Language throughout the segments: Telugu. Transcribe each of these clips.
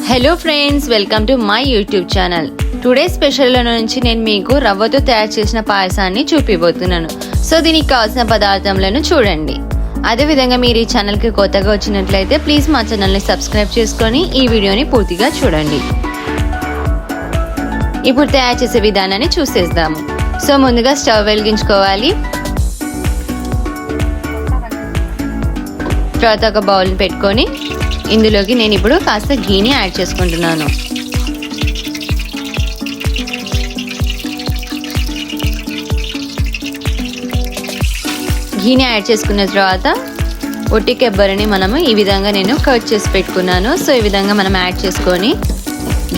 Hello friends, welcome to my YouTube channel. Today special నుంచి నేను మీకు రవ్వతో తయారు చేసిన పాయసాన్ని చూపిపోతున్నాను. సో దీనికి కావాల్సిన పదార్థాలను చూడండి. అదేవిధంగా మీరు ఈ ఛానల్కి కొత్తగా వచ్చినట్లయితే ప్లీజ్ మా ఛానల్ని సబ్స్క్రైబ్ చేసుకొని ఈ వీడియోని పూర్తిగా చూడండి. ఇప్పుడు తయారు చేసే విధానాన్ని చూసేద్దాము. సో ముందుగా స్టవ్ వెలిగించుకోవాలి. తర్వాత ఒక బౌల్ పెట్టుకొని ఇందులోకి నేను ఇప్పుడు కాస్త ఘీని యాడ్ చేసుకుంటున్నాను. ఘీని యాడ్ చేసుకున్న తర్వాత ఒట్టి కొబ్బరిని మనము ఈ విధంగా నేను కట్ చేసి పెట్టుకున్నాను. సో ఈ విధంగా మనం యాడ్ చేసుకొని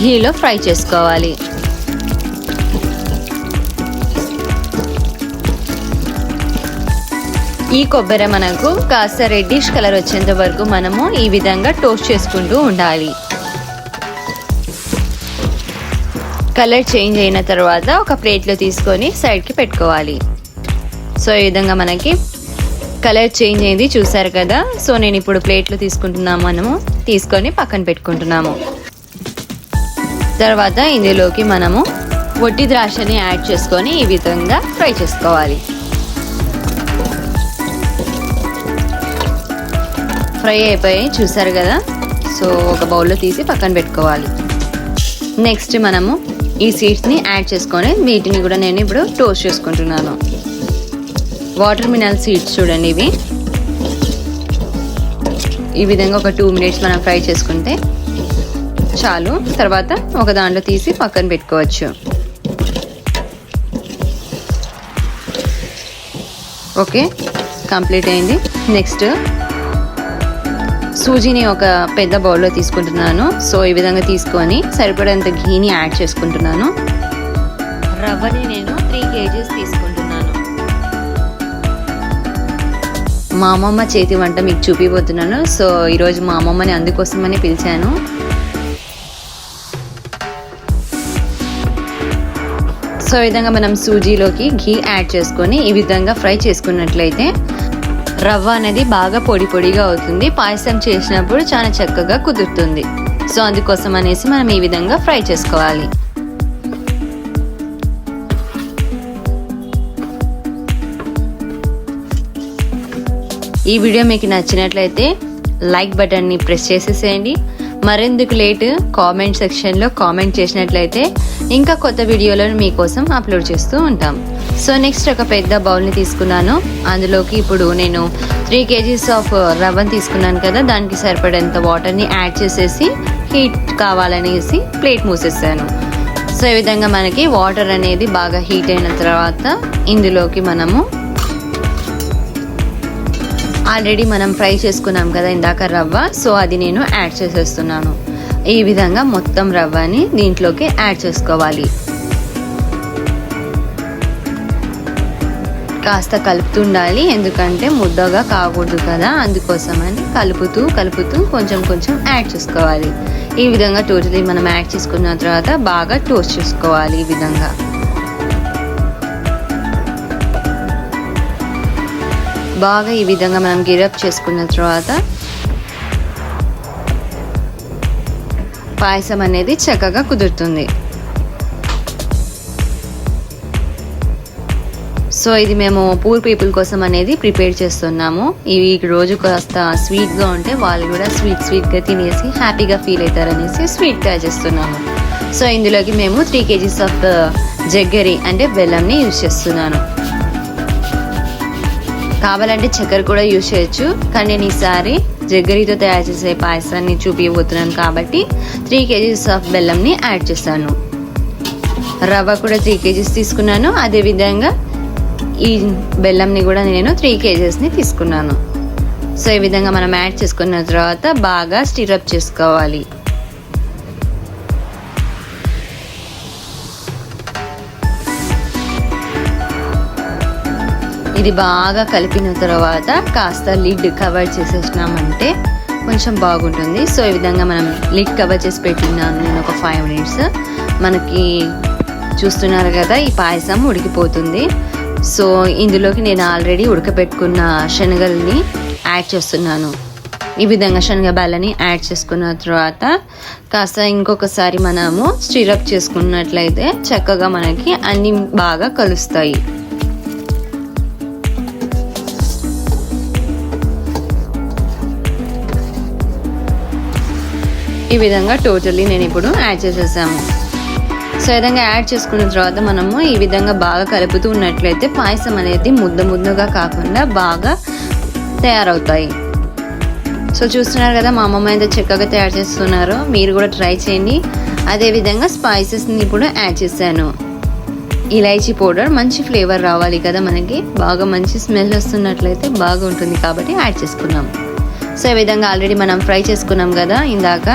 ఘీలో ఫ్రై చేసుకోవాలి. ఈ కొబ్బరి మనకు కాస్త రెడ్డిష్ కలర్ వచ్చేంత వరకు మనము ఈ విధంగా టోస్ట్ చేసుకుంటూ ఉండాలి. కలర్ చేంజ్ అయిన తర్వాత ఒక ప్లేట్లో తీసుకొని సైడ్కి పెట్టుకోవాలి. సో ఈ విధంగా మనకి కలర్ చేంజ్ అయింది, చూసారు కదా. సో నేను ఇప్పుడు ప్లేట్లో తీసుకుంటున్నాము, మనము తీసుకొని పక్కన పెట్టుకుంటున్నాము. తర్వాత ఇందులోకి మనము వట్టి ద్రాక్షని యాడ్ చేసుకొని ఈ విధంగా ఫ్రై చేసుకోవాలి. ఫ్రై అయిపోయి చూసారు కదా. సో ఒక బౌల్లో తీసి పక్కన పెట్టుకోవాలి. నెక్స్ట్ మనము ఈ సీడ్స్ని యాడ్ చేసుకొని వీటిని కూడా నేను ఇప్పుడు టోస్ట్ చేసుకుంటున్నాను. వాటర్ మినల్ సీడ్స్ చూడండి, ఇవి ఈ విధంగా ఒక 2 minutes మనం ఫ్రై చేసుకుంటే చాలు. తర్వాత ఒక దాంట్లో తీసి పక్కన పెట్టుకోవచ్చు. ఓకే, కంప్లీట్ అయింది. నెక్స్ట్ సూజీని ఒక పెద్ద బౌల్లో తీసుకుంటున్నాను. సో ఈ విధంగా తీసుకొని సరిపడేంత ఘీని యాడ్ చేసుకుంటున్నాను. రవ్వని నేను 3 kgs తీసుకుంటున్నాను. మా అమ్మమ్మ చేతి వంట మీకు చూపిపోతున్నాను. సో ఈరోజు మా అమ్మమ్మని అందుకోసమని పిలిచాను. సో ఈ విధంగా మనం సూజీలోకి ఘీ యాడ్ చేసుకొని ఈ విధంగా ఫ్రై చేసుకున్నట్లయితే రవ్వ అనేది బాగా పొడి పొడిగా అవుతుంది. పాయసం చేసినప్పుడు చాలా చక్కగా కుదురుతుంది. సో అందుకోసం అనేసి మనం ఈ విధంగా ఫ్రై చేసుకోవాలి. ఈ వీడియో మీకు నచ్చినట్లయితే లైక్ బటన్ని ప్రెస్ చేసేసేయండి. మరెందుకు లేట్, కామెంట్ సెక్షన్లో కామెంట్ చేసినట్లయితే ఇంకా కొత్త వీడియోలను మీకోసం అప్లోడ్ చేస్తూ ఉంటాం. సో నెక్స్ట్ ఒక పెద్ద బౌల్ని తీసుకున్నాను. అందులోకి ఇప్పుడు నేను 3 kgs ఆఫ్ రవ్వని తీసుకున్నాను కదా, దానికి సరిపడేంత వాటర్ని యాడ్ చేసేసి హీట్ కావాలనేసి ప్లేట్ మూసేసాను. సో ఈ విధంగా మనకి వాటర్ అనేది బాగా హీట్ అయిన తర్వాత ఇందులోకి మనము ఆల్రెడీ మనం ఫ్రై చేసుకున్నాం కదా ఇందాక రవ్వ, సో అది నేను యాడ్ చేసేస్తున్నాను. ఈ విధంగా మొత్తం రవ్వని దీంట్లోకి యాడ్ చేసుకోవాలి. కాస్త కలుపుతుండాలి, ఎందుకంటే ముద్దగా కాకూడదు కదా, అందుకోసమని కలుపుతూ కొంచెం కొంచెం యాడ్ చేసుకోవాలి. ఈ విధంగా టోటలీ మనం యాడ్ చేసుకున్న తర్వాత బాగా టోస్ట్ చేసుకోవాలి. ఈ విధంగా బాగా ఈ విధంగా మనం గిరప్ చేసుకున్న తర్వాత పాయసం అనేది చక్కగా కుదురుతుంది. సో ఇది మేము పూర్ పీపుల్ కోసం అనేది ప్రిపేర్ చేస్తున్నాము. ఇవి రోజు కాస్త స్వీట్గా ఉంటే వాళ్ళు కూడా స్వీట్గా తినేసి హ్యాపీగా ఫీల్ అవుతారనేసి స్వీట్గా చేస్తున్నాము. సో ఇందులోకి మేము 3 kgs ఆఫ్ జగ్గరి అంటే బెల్లంని యూజ్ చేస్తున్నాను. కావాలంటే చక్కెర కూడా యూజ్ చేయొచ్చు, కానీ నేను ఈసారి జగ్గరితో తయారు చేసే పాయసాన్ని చూపించబోతున్నాను కాబట్టి 3 kgs ఆఫ్ బెల్లంని యాడ్ చేశాను. రవ్వ కూడా 3 kgs తీసుకున్నాను. అదేవిధంగా ఈ బెల్లంని కూడా నేను 3 kgsని తీసుకున్నాను. సో ఈ విధంగా మనం యాడ్ చేసుకున్న తర్వాత బాగా స్టిరప్ చేసుకోవాలి. ఇది బాగా కలిపిన తర్వాత కాస్త లిడ్ కవర్ చేసేసినామంటే కొంచెం బాగుంటుంది. సో ఈ విధంగా మనం లిడ్ కవర్ చేసి పెట్టినాను నేను ఒక 5 minutes. మనకి చూస్తున్నారు కదా, ఈ పాయసం ఉడికిపోతుంది. సో ఇందులోకి నేను ఆల్రెడీ ఉడకబెట్టుకున్న శనగల్ని యాడ్ చేస్తున్నాను. ఈ విధంగా శనగబాలని యాడ్ చేసుకున్న తర్వాత కాస్త ఇంకొకసారి మనము స్టిరప్ చేసుకున్నట్లయితే చక్కగా మనకి అన్ని బాగా కలుస్తాయి. ఈ విధంగా టోటల్లీ నేను ఇప్పుడు యాడ్ చేసేసాము. సో ఈ విధంగా యాడ్ చేసుకున్న తర్వాత మనము ఈ విధంగా బాగా కలుపుతూ ఉన్నట్లయితే పాయసం అనేది ముద్దగా కాకుండా బాగా తయారవుతాయి. సో చూస్తున్నారు కదా మా అమ్మమ్మ ఎంత చక్కగా తయారు చేస్తున్నారో, మీరు కూడా ట్రై చేయండి. అదేవిధంగా స్పైసెస్ని ఇప్పుడు యాడ్ చేశాను. ఇలైచీ పౌడర్ మంచి ఫ్లేవర్ రావాలి కదా మనకి, బాగా మంచి స్మెల్ వస్తున్నట్లయితే బాగా ఉంటుంది కాబట్టి యాడ్ చేసుకున్నాం. సో ఈ విధంగా ఆల్రెడీ మనం ఫ్రై చేసుకున్నాం కదా ఇందాక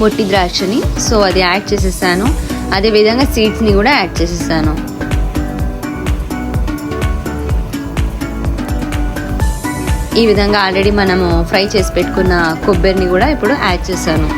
పొట్టి ద్రాక్షని, సో అది యాడ్ చేసేసాను. అదేవిధంగా సీడ్స్ని కూడా యాడ్ చేసేసాను. ఈ విధంగా ఆల్రెడీ మనము ఫ్రై చేసి పెట్టుకున్న కొబ్బరిని కూడా ఇప్పుడు యాడ్ చేశాను.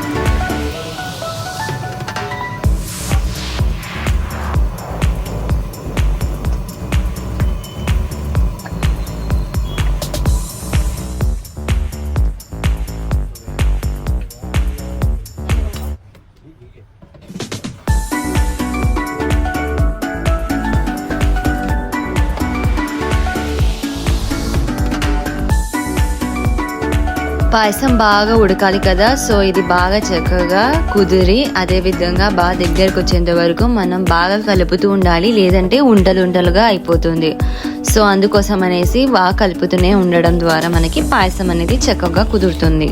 పాయసం బాగా ఉడకాలి కదా, సో ఇది బాగా చక్కగా కుదిరి అదేవిధంగా బాగా దగ్గరకు వచ్చేంత వరకు మనం బాగా కలుపుతూ ఉండాలి, లేదంటే ఉండలుగా అయిపోతుంది. సో అందుకోసం అనేసి బాగా కలుపుతూనే ఉండడం ద్వారా మనకి పాయసం అనేది చక్కగా కుదురుతుంది.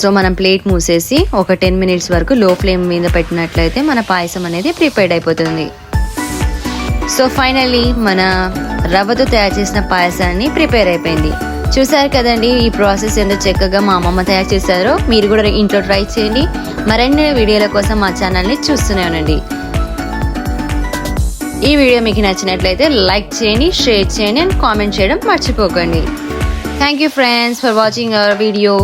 సో మనం ప్లేట్ మూసేసి ఒక 10 minutes వరకు లో ఫ్లేమ్ మీద పెట్టినట్లయితే మన పాయసం అనేది ప్రిపేర్డ్ అయిపోతుంది. సో ఫైనల్లీ మన రవ్వతో తయారు చేసిన పాయసాన్ని ప్రిపేర్ అయిపోయింది. చూసారు కదండి ఈ ప్రాసెస్ ఎంత చక్కగా మా అమ్మమ్మ తయారు చేశారో, మీరు కూడా ఇంట్లో ట్రై చేయండి. మరిన్ని వీడియోల కోసం మా ఛానల్ని చూస్తూనే ఉండండి. ఈ వీడియో మీకు నచ్చినట్లయితే లైక్ చేయండి, షేర్ చేయండి అండ్ కామెంట్ చేయడం మర్చిపోకండి. Thank you friends for watching our video.